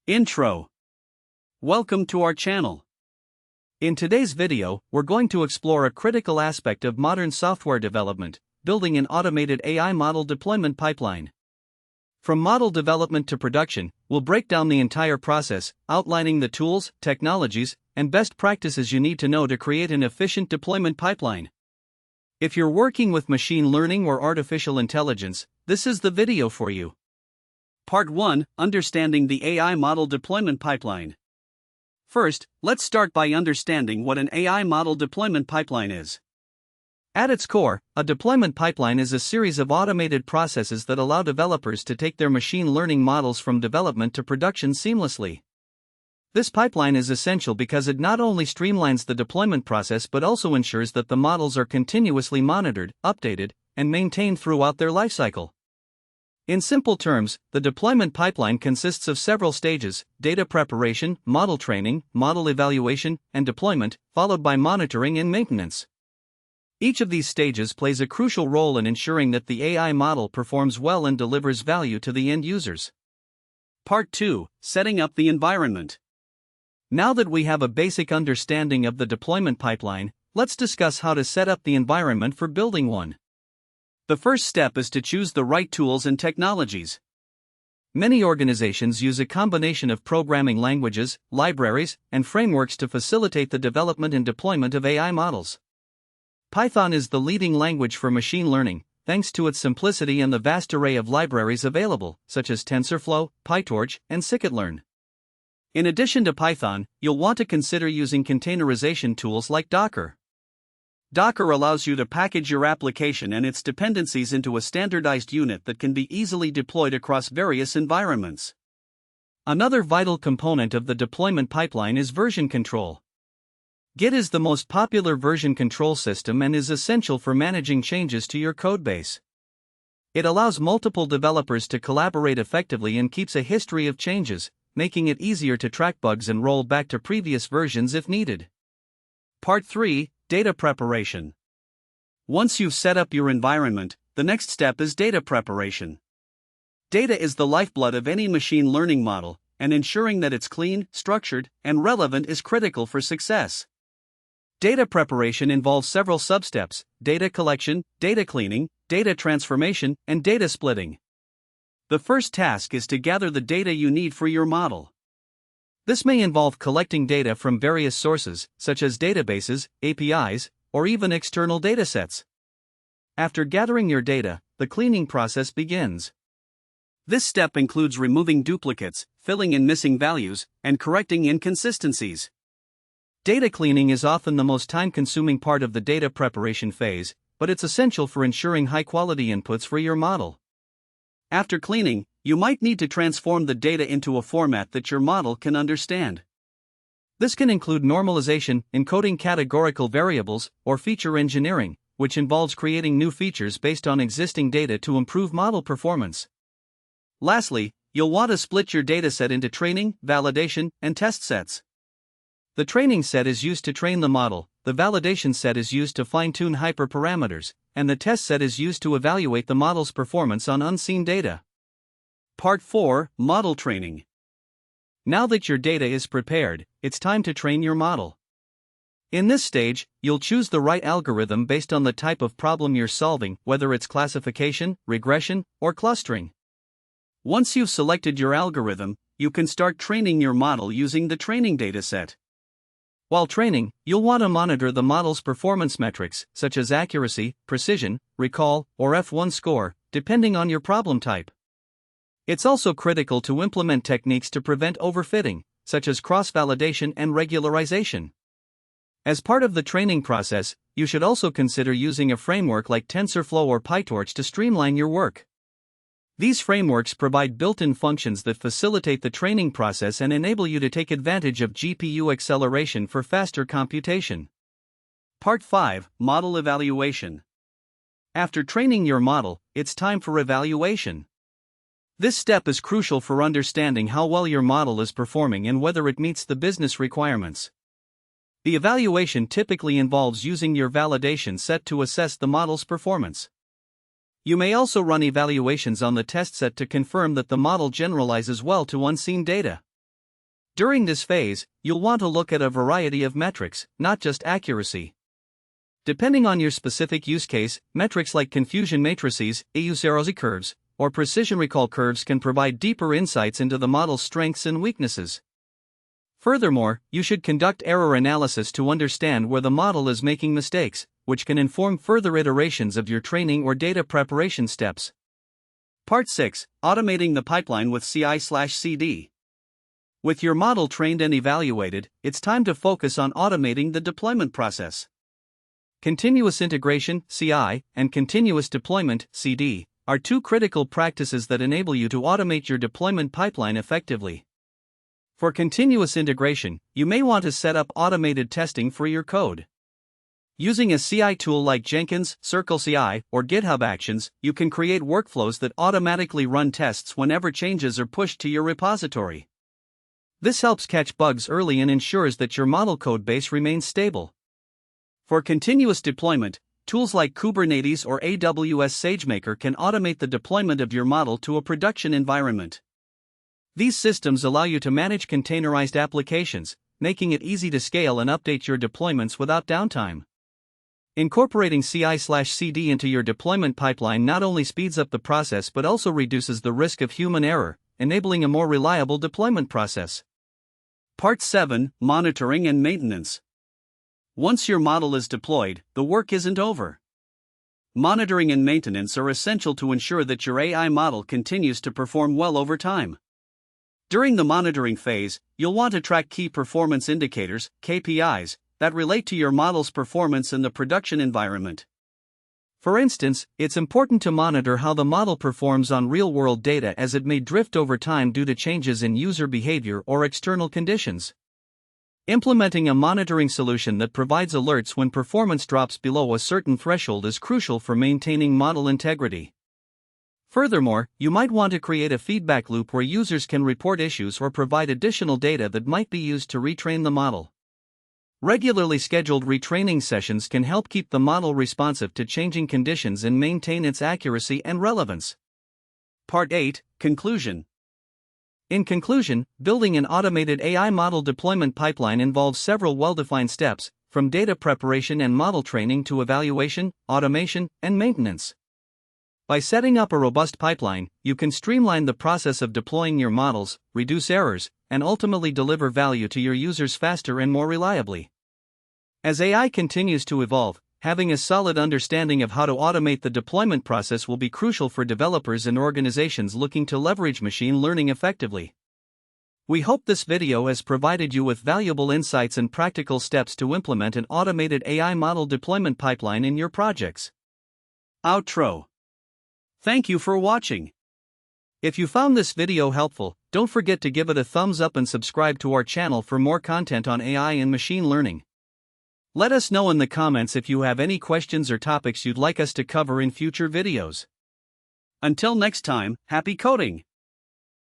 Intro. Welcome to our channel. In today's video, we're going to explore a critical aspect of modern software development, building an automated AI model deployment pipeline. From model development to production, we'll break down the entire process, outlining the tools, technologies, and best practices you need to know to create an efficient deployment pipeline. If you're working with machine learning or artificial intelligence, this is the video for you. Part 1: Understanding the AI Model Deployment Pipeline. First, let's start by understanding what an AI model deployment pipeline is. At its core, a deployment pipeline is a series of automated processes that allow developers to take their machine learning models from development to production seamlessly. This pipeline is essential because it not only streamlines the deployment process but also ensures that the models are continuously monitored, updated, and maintained throughout their lifecycle. In simple terms, the deployment pipeline consists of several stages: data preparation, model training, model evaluation, and deployment, followed by monitoring and maintenance. Each of these stages plays a crucial role in ensuring that the AI model performs well and delivers value to the end users. Part 2: Setting up the environment. Now that we have a basic understanding of the deployment pipeline, let's discuss how to set up the environment for building one. The first step is to choose the right tools and technologies. Many organizations use a combination of programming languages, libraries, and frameworks to facilitate the development and deployment of AI models. Python is the leading language for machine learning, thanks to its simplicity and the vast array of libraries available, such as TensorFlow, PyTorch, and scikit-learn. In addition to Python, you'll want to consider using containerization tools like Docker. Docker allows you to package your application and its dependencies into a standardized unit that can be easily deployed across various environments. Another vital component of the deployment pipeline is version control. Git is the most popular version control system and is essential for managing changes to your codebase. It allows multiple developers to collaborate effectively and keeps a history of changes, making it easier to track bugs and roll back to previous versions if needed. Part 3: Data preparation. Once you've set up your environment, the next step is data preparation. Data is the lifeblood of any machine learning model, and ensuring that it's clean, structured, and relevant is critical for success. Data preparation involves several substeps: data collection, data cleaning, data transformation, and data splitting. The first task is to gather the data you need for your model. This may involve collecting data from various sources, such as databases, APIs, or even external datasets. After gathering your data, the cleaning process begins. This step includes removing duplicates, filling in missing values, and correcting inconsistencies. Data cleaning is often the most time-consuming part of the data preparation phase, but it's essential for ensuring high-quality inputs for your model. After cleaning, you might need to transform the data into a format that your model can understand. This can include normalization, encoding categorical variables, or feature engineering, which involves creating new features based on existing data to improve model performance. Lastly, you'll want to split your dataset into training, validation, and test sets. The training set is used to train the model, the validation set is used to fine-tune hyperparameters, and the test set is used to evaluate the model's performance on unseen data. Part 4: Model training. Now that your data is prepared, it's time to train your model. In this stage, you'll choose the right algorithm based on the type of problem you're solving, whether it's classification, regression, or clustering. Once you've selected your algorithm, you can start training your model using the training dataset. While training, you'll want to monitor the model's performance metrics, such as accuracy, precision, recall, or F1 score, depending on your problem type. It's also critical to implement techniques to prevent overfitting, such as cross-validation and regularization. As part of the training process, you should also consider using a framework like TensorFlow or PyTorch to streamline your work. These frameworks provide built-in functions that facilitate the training process and enable you to take advantage of GPU acceleration for faster computation. Part 5: Model evaluation. After training your model, it's time for evaluation. This step is crucial for understanding how well your model is performing and whether it meets the business requirements. The evaluation typically involves using your validation set to assess the model's performance. You may also run evaluations on the test set to confirm that the model generalizes well to unseen data. During this phase, you'll want to look at a variety of metrics, not just accuracy. Depending on your specific use case, metrics like confusion matrices, AUC curves, or precision recall curves can provide deeper insights into the model's strengths and weaknesses. Furthermore, you should conduct error analysis to understand where the model is making mistakes, which can inform further iterations of your training or data preparation steps. Part 6: Automating the pipeline with CI/CD. With your model trained and evaluated, it's time to focus on automating the deployment process. Continuous integration (CI) and continuous deployment (CD) are two critical practices that enable you to automate your deployment pipeline effectively. For continuous integration, you may want to set up automated testing for your code. Using a CI tool like Jenkins, CircleCI, or GitHub Actions, you can create workflows that automatically run tests whenever changes are pushed to your repository. This helps catch bugs early and ensures that your model codebase remains stable. For continuous deployment, tools like Kubernetes or AWS SageMaker can automate the deployment of your model to a production environment. These systems allow you to manage containerized applications, making it easy to scale and update your deployments without downtime. Incorporating CI/CD into your deployment pipeline not only speeds up the process but also reduces the risk of human error, enabling a more reliable deployment process. Part 7: Monitoring and Maintenance. Once your model is deployed, the work isn't over. Monitoring and maintenance are essential to ensure that your AI model continues to perform well over time. During the monitoring phase, you'll want to track key performance indicators, KPIs, that relate to your model's performance in the production environment. For instance, it's important to monitor how the model performs on real-world data, as it may drift over time due to changes in user behavior or external conditions. Implementing a monitoring solution that provides alerts when performance drops below a certain threshold is crucial for maintaining model integrity. Furthermore, you might want to create a feedback loop where users can report issues or provide additional data that might be used to retrain the model. Regularly scheduled retraining sessions can help keep the model responsive to changing conditions and maintain its accuracy and relevance. Part 8: Conclusion. In conclusion, building an automated AI model deployment pipeline involves several well-defined steps, from data preparation and model training to evaluation, automation, and maintenance. By setting up a robust pipeline, you can streamline the process of deploying your models, reduce errors, and ultimately deliver value to your users faster and more reliably. As AI continues to evolve, having a solid understanding of how to automate the deployment process will be crucial for developers and organizations looking to leverage machine learning effectively. We hope this video has provided you with valuable insights and practical steps to implement an automated AI model deployment pipeline in your projects. Outro. Thank you for watching. If you found this video helpful, don't forget to give it a thumbs up and subscribe to our channel for more content on AI and machine learning. Let us know in the comments if you have any questions or topics you'd like us to cover in future videos. Until next time, happy coding!